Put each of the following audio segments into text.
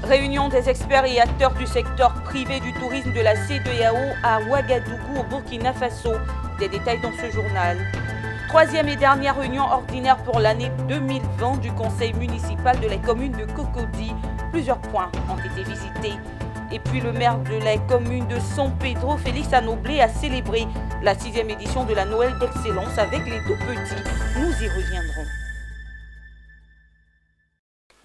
Réunion des experts et acteurs du secteur privé du tourisme de la CEDEAO à Ouagadougou au Burkina Faso. Des détails dans ce journal. Troisième et dernière réunion ordinaire pour l'année 2020 du conseil municipal de la commune de Cocody. Plusieurs points ont été visités. Et puis le maire de la commune de San Pedro, Félix Anoblé, a célébré la 6e édition de la Noël d'Excellence avec les tout-petits. Nous y reviendrons.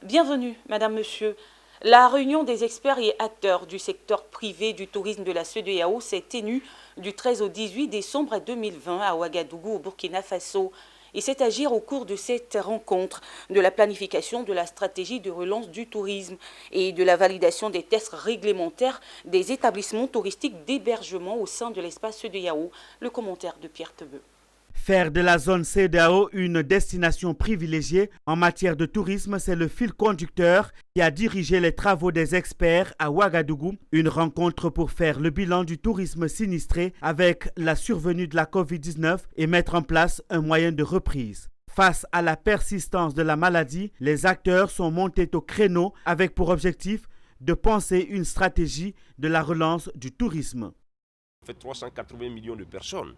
Bienvenue, madame, monsieur. La réunion des experts et acteurs du secteur privé du tourisme de la CEDEAO s'est tenue du 13 au 18 décembre 2020 à Ouagadougou, au Burkina Faso. Il s'est agi au cours de cette rencontre de la planification de la stratégie de relance du tourisme et de la validation des tests réglementaires des établissements touristiques d'hébergement au sein de l'espace CEDEAO. Le commentaire de Pierre Tebeu. Faire de la zone CEDEAO une destination privilégiée en matière de tourisme, c'est le fil conducteur qui a dirigé les travaux des experts à Ouagadougou. Une rencontre pour faire le bilan du tourisme sinistré avec la survenue de la Covid-19 et mettre en place un moyen de reprise. Face à la persistance de la maladie, les acteurs sont montés au créneau avec pour objectif de penser une stratégie de la relance du tourisme. Ça fait 380 millions de personnes.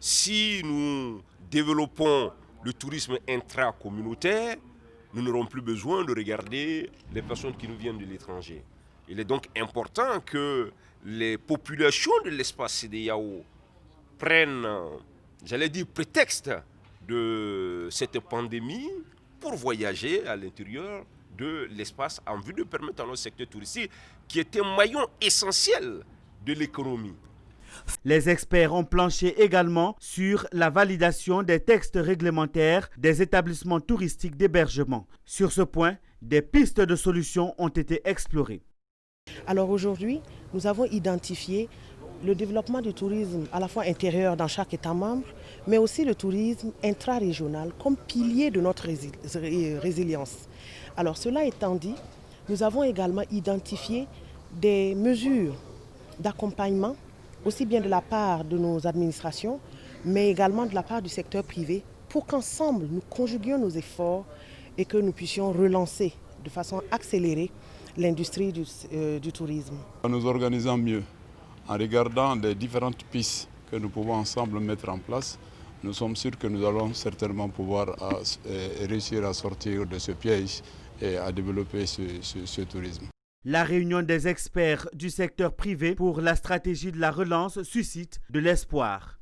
Si nous développons le tourisme intra-communautaire, nous n'aurons plus besoin de regarder les personnes qui nous viennent de l'étranger. Il est donc important que les populations de l'espace CEDEAO prennent, j'allais dire, prétexte de cette pandémie pour voyager à l'intérieur de l'espace en vue de permettre à notre secteur touristique, qui est un maillon essentiel de l'économie. Les experts ont planché également sur la validation des textes réglementaires des établissements touristiques d'hébergement. Sur ce point, des pistes de solutions ont été explorées. Alors aujourd'hui, nous avons identifié le développement du tourisme à la fois intérieur dans chaque État membre, mais aussi le tourisme intra-régional comme pilier de notre résilience. Alors cela étant dit, nous avons également identifié des mesures d'accompagnement aussi bien de la part de nos administrations, mais également de la part du secteur privé, pour qu'ensemble nous conjuguions nos efforts et que nous puissions relancer de façon accélérée l'industrie du tourisme. En nous organisant mieux, en regardant les différentes pistes que nous pouvons ensemble mettre en place, nous sommes sûrs que nous allons certainement pouvoir réussir à sortir de ce piège et à développer ce tourisme. La réunion des experts du secteur privé pour la stratégie de la relance suscite de l'espoir.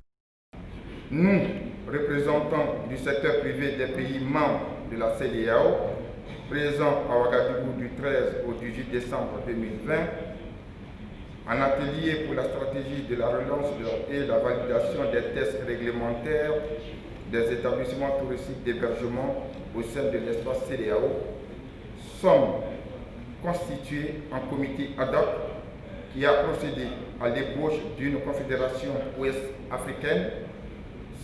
Nous, représentants du secteur privé des pays membres de la CEDEAO, présents à Ouagadougou du 13 au 18 décembre 2020, en atelier pour la stratégie de la relance et la validation des tests réglementaires des établissements touristiques d'hébergement au sein de l'espace CEDEAO, sommes constitué un comité ad hoc qui a procédé à l'ébauche d'une confédération ouest-africaine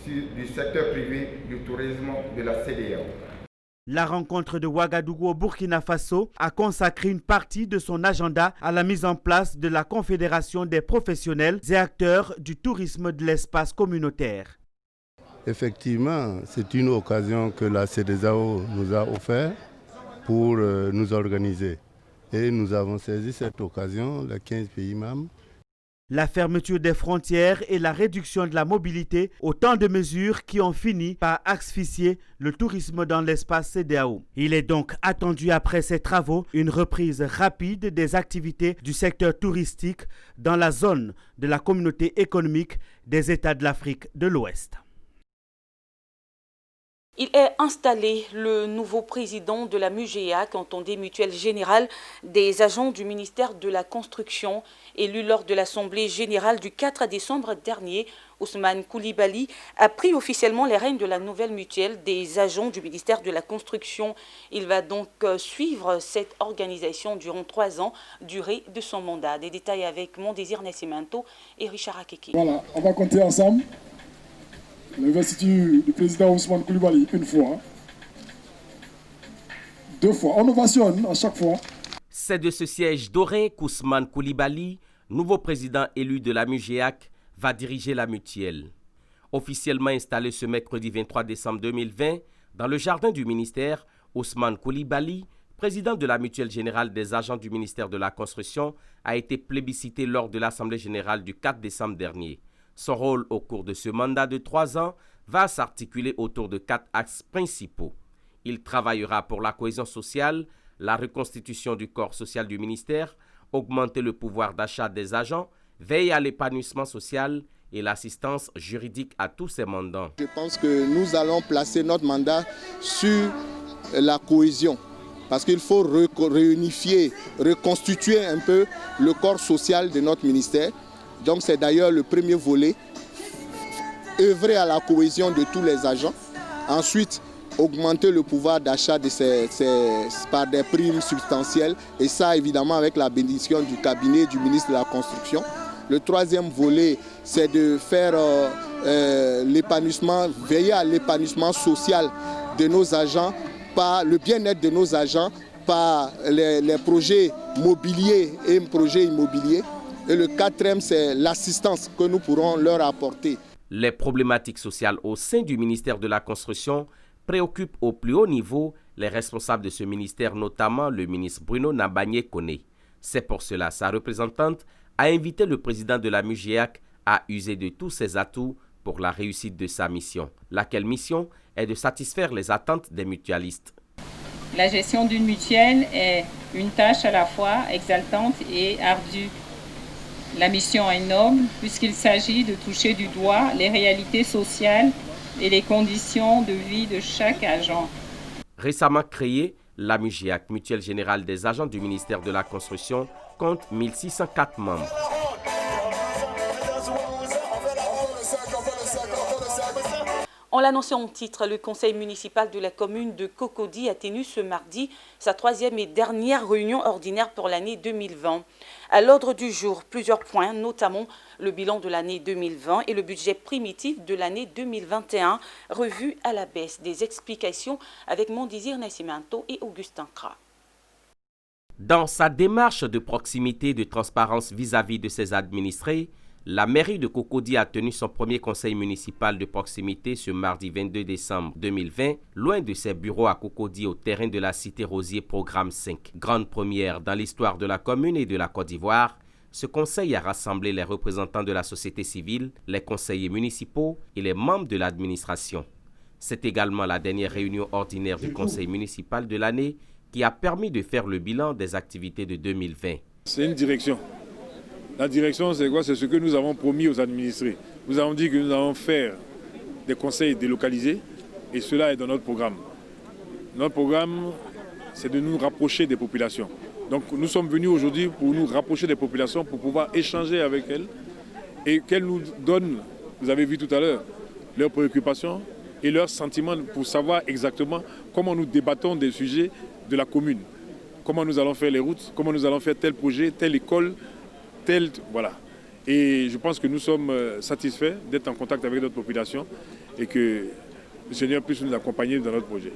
du secteur privé du tourisme de la CEDEAO. La rencontre de Ouagadougou au Burkina Faso a consacré une partie de son agenda à la mise en place de la Confédération des professionnels et acteurs du tourisme de l'espace communautaire. Effectivement, c'est une occasion que la CEDEAO nous a offerte pour nous organiser. Et nous avons saisi cette occasion, les 15 pays membres. La fermeture des frontières et la réduction de la mobilité, autant de mesures qui ont fini par asphyxier le tourisme dans l'espace CEDEAO. Il est donc attendu après ces travaux une reprise rapide des activités du secteur touristique dans la zone de la communauté économique des États de l'Afrique de l'Ouest. Il est installé le nouveau président de la MUGEAC, entendue Mutuelle Générale des agents du ministère de la Construction, élu lors de l'Assemblée générale du 4 décembre dernier. Ousmane Koulibaly a pris officiellement les rênes de la nouvelle mutuelle des agents du ministère de la Construction. Il va donc suivre cette organisation durant 3 ans, durée de son mandat. Des détails avec Mondésir Nascimento et Richard Akeke. Voilà, on va compter ensemble. L'investiture du président Ousmane Koulibaly, une fois, 2 fois. On ovationne à chaque fois. C'est de ce siège doré qu'Ousmane Koulibaly, nouveau président élu de la MUGEAC, va diriger la mutuelle. Officiellement installé ce mercredi 23 décembre 2020, dans le jardin du ministère, Ousmane Koulibaly président de la Mutuelle générale des agents du ministère de la Construction, a été plébiscité lors de l'Assemblée générale du 4 décembre dernier. Son rôle au cours de ce mandat de 3 ans va s'articuler autour de 4 axes principaux. Il travaillera pour la cohésion sociale, la reconstitution du corps social du ministère, augmenter le pouvoir d'achat des agents, veiller à l'épanouissement social et l'assistance juridique à tous ses mandants. Je pense que nous allons placer notre mandat sur la cohésion parce qu'il faut réunifier, reconstituer un peu le corps social de notre ministère. Donc c'est d'ailleurs le premier volet, œuvrer à la cohésion de tous les agents. Ensuite, augmenter le pouvoir d'achat par des primes substantielles et ça évidemment avec la bénédiction du cabinet du ministre de la Construction. Le troisième volet, c'est de faire l'épanouissement, veiller à l'épanouissement social de nos agents, par le bien-être de nos agents, par les projets mobiliers et projets immobiliers. Et le quatrième, c'est l'assistance que nous pourrons leur apporter. Les problématiques sociales au sein du ministère de la Construction préoccupent au plus haut niveau les responsables de ce ministère, notamment le ministre Bruno Nabagné-Koné. C'est pour cela sa représentante a invité le président de la MUGEAC à user de tous ses atouts pour la réussite de sa mission. Laquelle mission est de satisfaire les attentes des mutualistes. La gestion d'une mutuelle est une tâche à la fois exaltante et ardue. La mission est noble puisqu'il s'agit de toucher du doigt les réalités sociales et les conditions de vie de chaque agent. Récemment créée, la MUGEAC, Mutuelle générale des agents du ministère de la Construction, compte 1604 membres. On l'annonçait en titre, le conseil municipal de la commune de Cocody a tenu ce mardi sa 3e et dernière réunion ordinaire pour l'année 2020. À l'ordre du jour, plusieurs points, notamment le bilan de l'année 2020 et le budget primitif de l'année 2021, revu à la baisse. Des explications avec Mondizir Nascimento et Augustin Kra. Dans sa démarche de proximité et de transparence vis-à-vis de ses administrés, la mairie de Cocody a tenu son premier conseil municipal de proximité ce mardi 22 décembre 2020, loin de ses bureaux à Cocody au terrain de la cité Rosier Programme 5. Grande première dans l'histoire de la commune et de la Côte d'Ivoire, ce conseil a rassemblé les représentants de la société civile, les conseillers municipaux et les membres de l'administration. C'est également la dernière réunion ordinaire du conseil municipal de l'année qui a permis de faire le bilan des activités de 2020. C'est une direction. La direction, c'est quoi? C'est ce que nous avons promis aux administrés. Nous avons dit que nous allons faire des conseils délocalisés et cela est dans notre programme. Notre programme, c'est de nous rapprocher des populations. Donc nous sommes venus aujourd'hui pour nous rapprocher des populations, pour pouvoir échanger avec elles et qu'elles nous donnent, vous avez vu tout à l'heure, leurs préoccupations et leurs sentiments pour savoir exactement comment nous débattons des sujets de la commune. Comment nous allons faire les routes, comment nous allons faire tel projet, telle école, voilà. Et je pense que nous sommes satisfaits d'être en contact avec notre population et que le Seigneur puisse nous accompagner dans notre projet.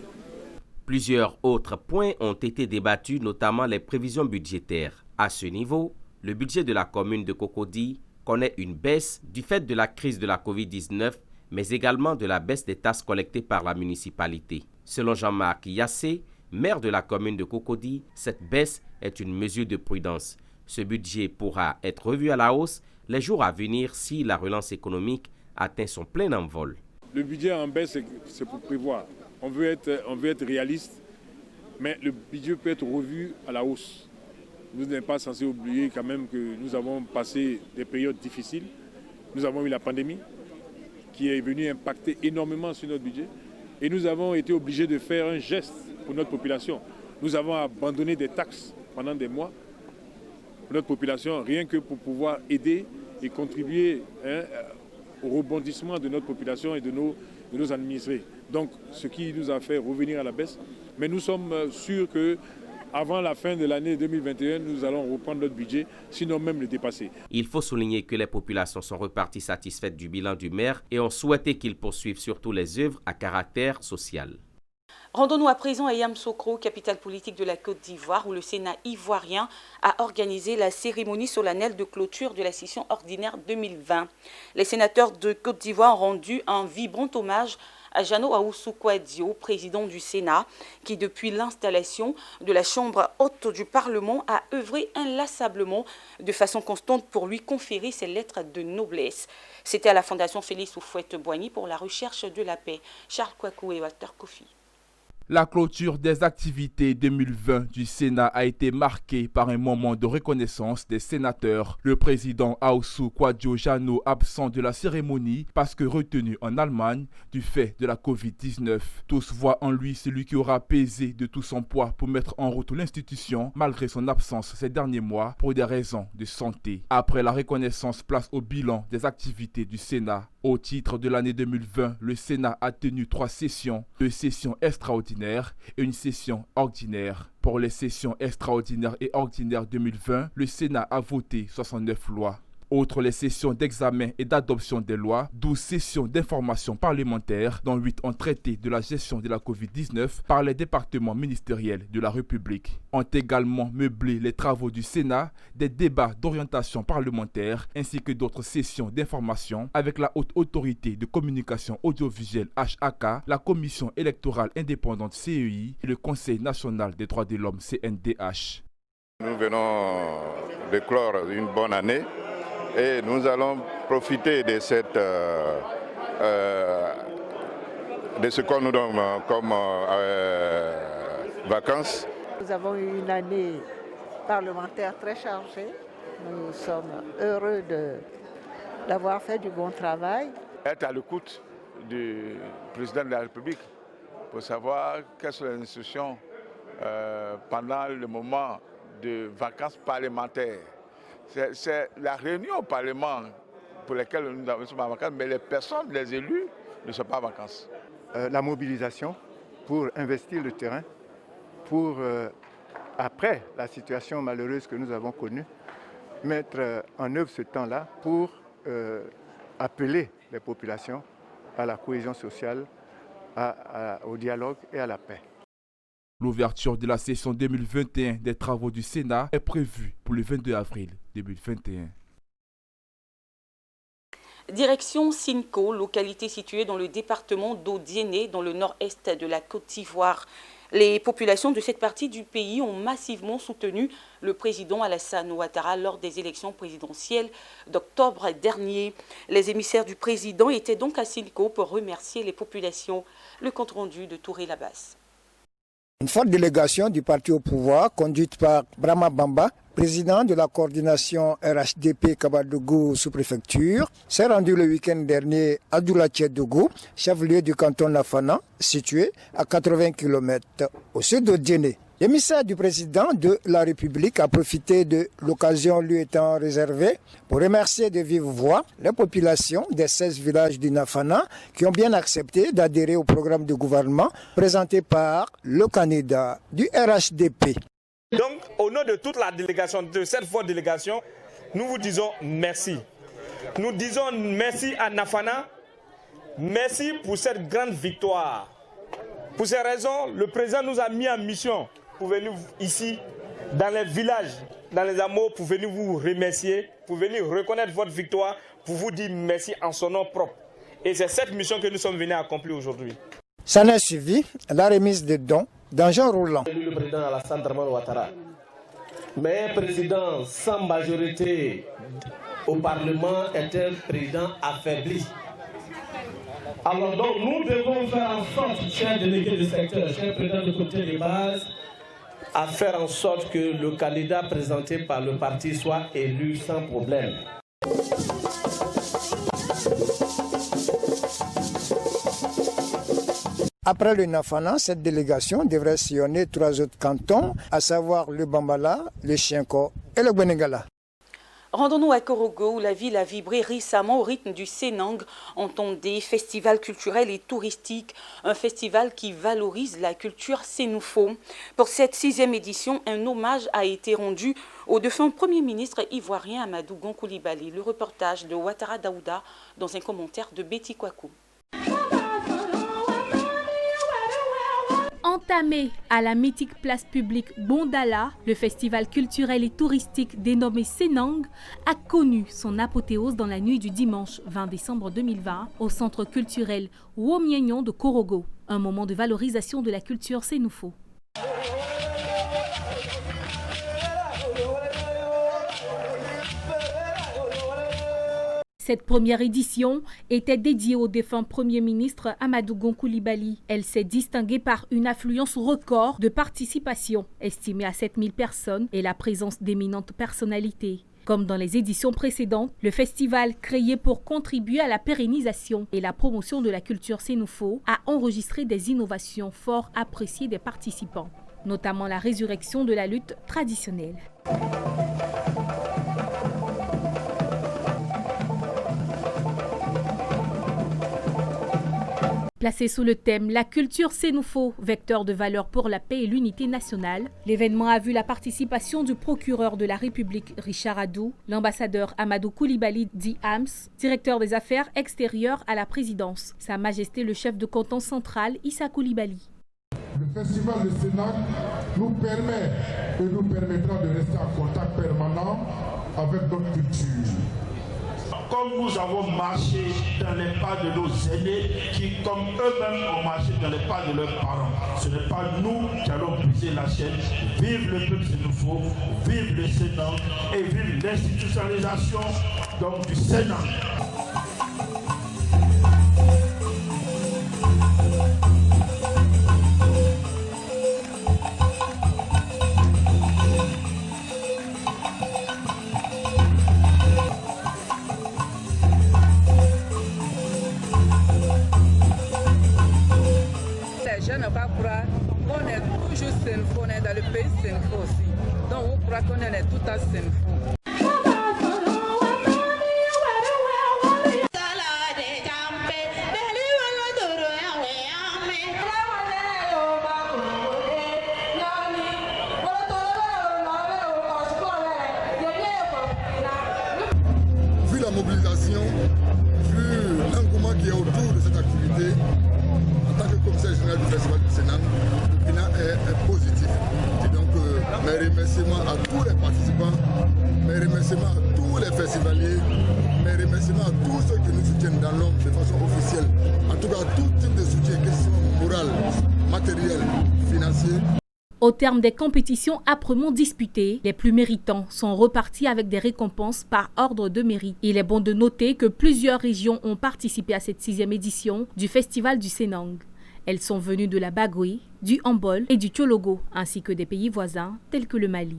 Plusieurs autres points ont été débattus, notamment les prévisions budgétaires. À ce niveau, le budget de la commune de Cocody connaît une baisse du fait de la crise de la Covid-19, mais également de la baisse des taxes collectées par la municipalité. Selon Jean-Marc Yassé, maire de la commune de Cocody, cette baisse est une mesure de prudence. Ce budget pourra être revu à la hausse les jours à venir si la relance économique atteint son plein envol. Le budget en baisse, c'est pour prévoir. On veut être réaliste, mais le budget peut être revu à la hausse. Vous n'êtes pas censé oublier quand même que nous avons passé des périodes difficiles. Nous avons eu la pandémie qui est venue impacter énormément sur notre budget. Et nous avons été obligés de faire un geste pour notre population. Nous avons abandonné des taxes pendant des mois pour notre population, rien que pour pouvoir aider et contribuer au rebondissement de notre population et de nos administrés. Donc, ce qui nous a fait revenir à la baisse. Mais nous sommes sûrs qu'avant la fin de l'année 2021, nous allons reprendre notre budget, sinon même le dépasser. Il faut souligner que les populations sont reparties satisfaites du bilan du maire et ont souhaité qu'il poursuive surtout les œuvres à caractère social. Rendons-nous à présent à Yamoussoukro, capitale politique de la Côte d'Ivoire, où le Sénat ivoirien a organisé la cérémonie solennelle de clôture de la session ordinaire 2020. Les sénateurs de Côte d'Ivoire ont rendu un vibrant hommage à Jano Ahoussou-Kouadio, président du Sénat, qui depuis l'installation de la Chambre haute du Parlement a œuvré inlassablement de façon constante pour lui conférer ses lettres de noblesse. C'était à la Fondation Félix Houphouët-Boigny pour la recherche de la paix. Charles Kouakou et Walter Kofi. La clôture des activités 2020 du Sénat a été marquée par un moment de reconnaissance des sénateurs. Le président Ahoussou-Kouadio Jano, absent de la cérémonie parce que retenu en Allemagne du fait de la Covid-19. Tous voient en lui celui qui aura pesé de tout son poids pour mettre en route l'institution malgré son absence ces derniers mois pour des raisons de santé. Après la reconnaissance, place au bilan des activités du Sénat. Au titre de l'année 2020, le Sénat a tenu 3 sessions, 2 sessions extraordinaires et une session ordinaire. Pour les sessions extraordinaires et ordinaires 2020, le Sénat a voté 69 lois. Outre les sessions d'examen et d'adoption des lois, 12 sessions d'information parlementaire, dont 8 ont traité de la gestion de la Covid-19 par les départements ministériels de la République, ont également meublé les travaux du Sénat, des débats d'orientation parlementaire ainsi que d'autres sessions d'information avec la Haute Autorité de Communication Audiovisuelle HAK, la Commission électorale indépendante CEI et le Conseil national des droits de l'homme CNDH. Nous venons de clore une bonne année. Et nous allons profiter de ce qu'on nous donne comme vacances. Nous avons eu une année parlementaire très chargée. Nous sommes heureux d'avoir fait du bon travail. Être à l'écoute du président de la République pour savoir quelles sont les institutions pendant le moment de vacances parlementaires. C'est la réunion au Parlement pour laquelle nous sommes en vacances, mais les personnes, les élus, ne sont pas en vacances. La mobilisation pour investir le terrain, pour, après la situation malheureuse que nous avons connue, mettre en œuvre ce temps-là pour appeler les populations à la cohésion sociale, au dialogue et à la paix. L'ouverture de la session 2021 des travaux du Sénat est prévue pour le 22 avril 2021. Direction Sinko, localité située dans le département d'Odiéné, dans le nord-est de la Côte d'Ivoire. Les populations de cette partie du pays ont massivement soutenu le président Alassane Ouattara lors des élections présidentielles d'octobre dernier. Les émissaires du président étaient donc à Sinko pour remercier les populations. Le compte-rendu de Touré Labasse. Une forte délégation du parti au pouvoir, conduite par Brahma Bamba, président de la coordination RHDP Kabadougou sous-préfecture, s'est rendu le week-end dernier à Doulatie-Dougou, chef-lieu du canton Nafana, situé à 80 km au sud de Djéné. L'émissaire du président de la République a profité de l'occasion lui étant réservée pour remercier de vive voix les populations des 16 villages du Nafana qui ont bien accepté d'adhérer au programme de gouvernement présenté par le candidat du RHDP. Donc, au nom de toute la délégation, de cette forte délégation, nous vous disons merci. Nous disons merci à Nafana, merci pour cette grande victoire. Pour ces raisons, le président nous a mis en mission pour venir ici, dans les villages, dans les hameaux, pour venir vous remercier, pour venir reconnaître votre victoire, pour vous dire merci en son nom propre. Et c'est cette mission que nous sommes venus accomplir aujourd'hui. Ça n'a suivi la remise de dons d'Jean Roland. Le président Alassane Ouattara. Mais un président sans majorité au Parlement est un président affaibli. Alors donc nous devons faire en sorte, chers délégués du secteur, chers présidents de comité de base, à faire en sorte que le candidat présenté par le parti soit élu sans problème. Après le Nafana, cette délégation devrait sillonner 3 autres cantons, à savoir le Bambala, le Chienko et le Benengala. Rendons-nous à Korogo où la ville a vibré récemment au rythme du Sénang, entendez festival culturel et touristique, un festival qui valorise la culture sénoufo. Pour cette 6e édition, un hommage a été rendu au défunt Premier ministre ivoirien Amadou Gon Coulibaly. Le reportage de Ouattara Daouda dans un commentaire de Betty Kwaku. Entamé à la mythique place publique Bondala, le festival culturel et touristique dénommé Senang a connu son apothéose dans la nuit du dimanche 20 décembre 2020 au centre culturel Womienyon de Korogo, un moment de valorisation de la culture sénoufo. Cette première édition était dédiée au défunt Premier ministre Amadou Gon Coulibaly. Elle s'est distinguée par une affluence record de participation, estimée à 7000 personnes, et la présence d'éminentes personnalités. Comme dans les éditions précédentes, le festival, créé pour contribuer à la pérennisation et la promotion de la culture sénoufo, a enregistré des innovations fort appréciées des participants, notamment la résurrection de la lutte traditionnelle. Placé sous le thème « La culture sénoufo, vecteur de valeur pour la paix et l'unité nationale », l'événement a vu la participation du procureur de la République Richard Adou, l'ambassadeur Amadou Coulibaly dit Hams, directeur des affaires extérieures à la présidence, Sa Majesté le chef de canton central Issa Coulibaly. Le festival de Senang nous permet et nous permettra de rester en contact permanent avec notre culture. Comme nous avons marché dans les pas de nos aînés qui, comme eux-mêmes, ont marché dans les pas de leurs parents. Ce n'est pas nous qui allons briser la chaîne. Vive le peuple sénoufo, vive le Senang et vive l'institutionnalisation du Senang. Je ne pas croire qu'on est toujours sénoufo, on est dans le pays sénoufo aussi. Donc on croit qu'on est tout à sénoufo. Vu la mobilisation, vu l'engouement qui est autour de cette activité, en tant que commissaire général du festival du Senang, le bilan est positif. Et donc, mes remerciements à tous les participants, mes remerciements à tous les festivaliers, mes remerciements à tous ceux qui nous soutiennent dans l'ombre de façon officielle. En tout cas, tout type de soutien, que ce soit moral, matériel, financier. Au terme des compétitions âprement disputées, les plus méritants sont repartis avec des récompenses par ordre de mérite. Il est bon de noter que plusieurs régions ont participé à cette 6e édition du Festival du Senang. Elles sont venues de la Bagoui, du Hambol et du Tchologo, ainsi que des pays voisins tels que le Mali.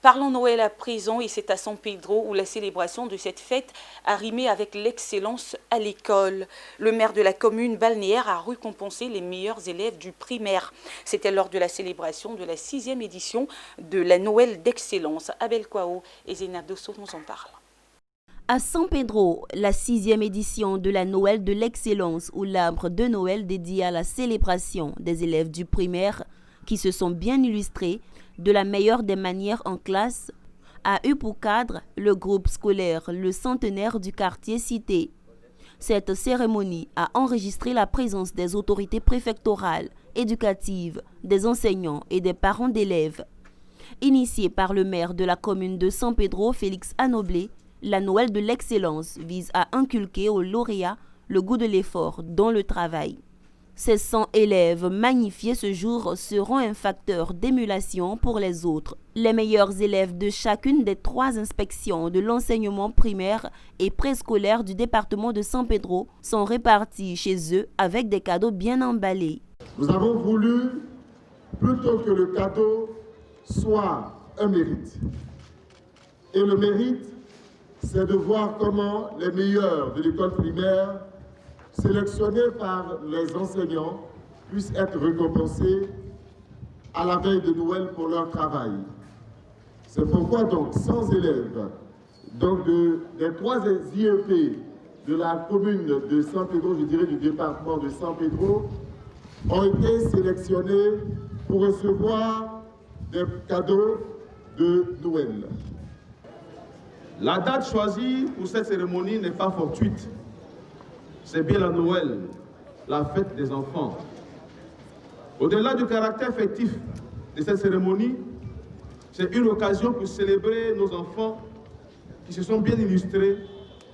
Parlons Noël à présent et c'est à San Pedro où la célébration de cette fête a rimé avec l'excellence à l'école. Le maire de la commune balnéaire a récompensé les meilleurs élèves du primaire. C'était lors de la célébration de la 6e édition de la Noël d'excellence. Abel Kwao et Zénab Dosso nous en parlent. À San Pedro, la 6e édition de la Noël de l'excellence ou l'arbre de Noël dédié à la célébration des élèves du primaire qui se sont bien illustrés de la meilleure des manières en classe, a eu pour cadre le groupe scolaire Le Centenaire du quartier Cité. Cette cérémonie a enregistré la présence des autorités préfectorales, éducatives, des enseignants et des parents d'élèves. Initiée par le maire de la commune de San Pedro, Félix Anoblé, la Noël de l'excellence vise à inculquer aux lauréats le goût de l'effort dans le travail. Ces 100 élèves magnifiés ce jour seront un facteur d'émulation pour les autres. Les meilleurs élèves de chacune des 3 inspections de l'enseignement primaire et préscolaire du département de San Pedro sont répartis chez eux avec des cadeaux bien emballés. Nous avons voulu, plutôt que le cadeau soit un mérite. Et le mérite, c'est de voir comment les meilleurs de l'école primaire sélectionnés par les enseignants puissent être récompensés à la veille de Noël pour leur travail. C'est pourquoi donc 100 élèves des 3 IEP de la commune de San Pedro, je dirais du département de San Pedro, ont été sélectionnés pour recevoir des cadeaux de Noël. La date choisie pour cette cérémonie n'est pas fortuite. C'est bien la Noël, la fête des enfants. Au-delà du caractère festif de cette cérémonie, c'est une occasion pour célébrer nos enfants qui se sont bien illustrés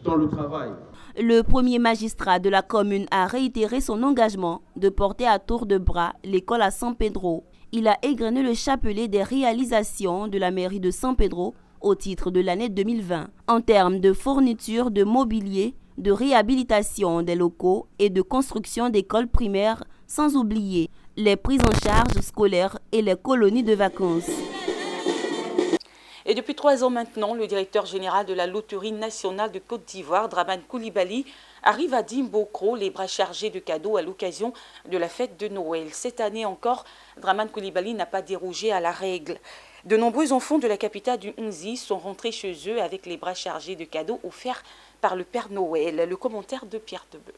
dans le travail. Le premier magistrat de la commune a réitéré son engagement de porter à tour de bras l'école à San Pedro. Il a égrené le chapelet des réalisations de la mairie de San Pedro au titre de l'année 2020, en termes de fourniture de mobilier, de réhabilitation des locaux et de construction d'écoles primaires, sans oublier les prises en charge scolaires et les colonies de vacances. Et depuis 3 ans maintenant, le directeur général de la Loterie nationale de Côte d'Ivoire, Dramane Coulibaly, arrive à Dimbokro, les bras chargés de cadeaux à l'occasion de la fête de Noël. Cette année encore, Dramane Coulibaly n'a pas dérogé à la règle. De nombreux enfants de la capitale du Nzi sont rentrés chez eux avec les bras chargés de cadeaux offerts par le Père Noël. Le commentaire de Pierre Debeu.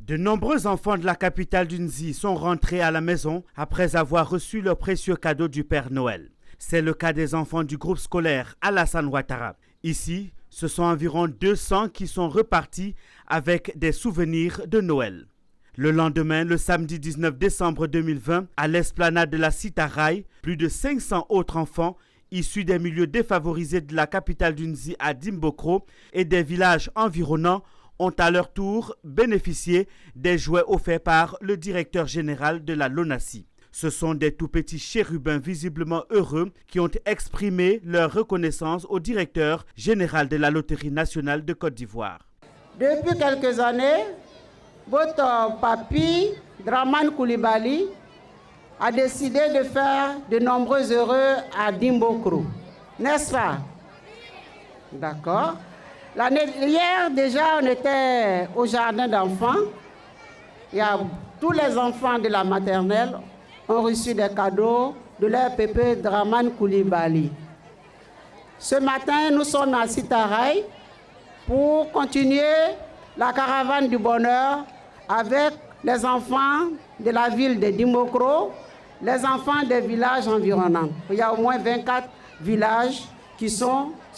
De nombreux enfants de la capitale du Nzi sont rentrés à la maison après avoir reçu leurs précieux cadeaux du Père Noël. C'est le cas des enfants du groupe scolaire Alassane Ouattara. Ici, ce sont environ 200 qui sont repartis avec des souvenirs de Noël. Le lendemain, le samedi 19 décembre 2020, à l'esplanade de la Citaraï, plus de 500 autres enfants issus des milieux défavorisés de la capitale du Nzi à Dimbokro et des villages environnants ont à leur tour bénéficié des jouets offerts par le directeur général de la LONASI. Ce sont des tout petits chérubins visiblement heureux qui ont exprimé leur reconnaissance au directeur général de la Loterie nationale de Côte d'Ivoire. Depuis quelques années, votre papy, Dramane Coulibaly, a décidé de faire de nombreux heureux à Dimbokro. N'est-ce pas? D'accord. Hier, déjà, on était au jardin d'enfants. Il y a tous les enfants de la maternelle ont reçu des cadeaux de leur pépé Dramane Coulibaly. Ce matin, nous sommes à Citaraï pour continuer la caravane du bonheur avec les enfants de la ville de Dimbokro, les enfants des villages environnants. Il y a au moins 24 villages qui se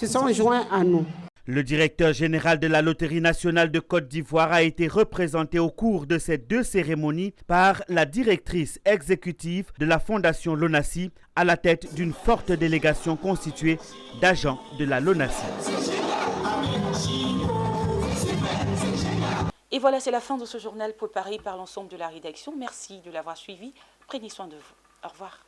sont joints à nous. Le directeur général de la Loterie nationale de Côte d'Ivoire a été représenté au cours de ces 2 cérémonies par la directrice exécutive de la Fondation LONASI à la tête d'une forte délégation constituée d'agents de la LONASI. Et voilà, c'est la fin de ce journal préparé par l'ensemble de la rédaction. Merci de l'avoir suivi. Prenez soin de vous. Au revoir.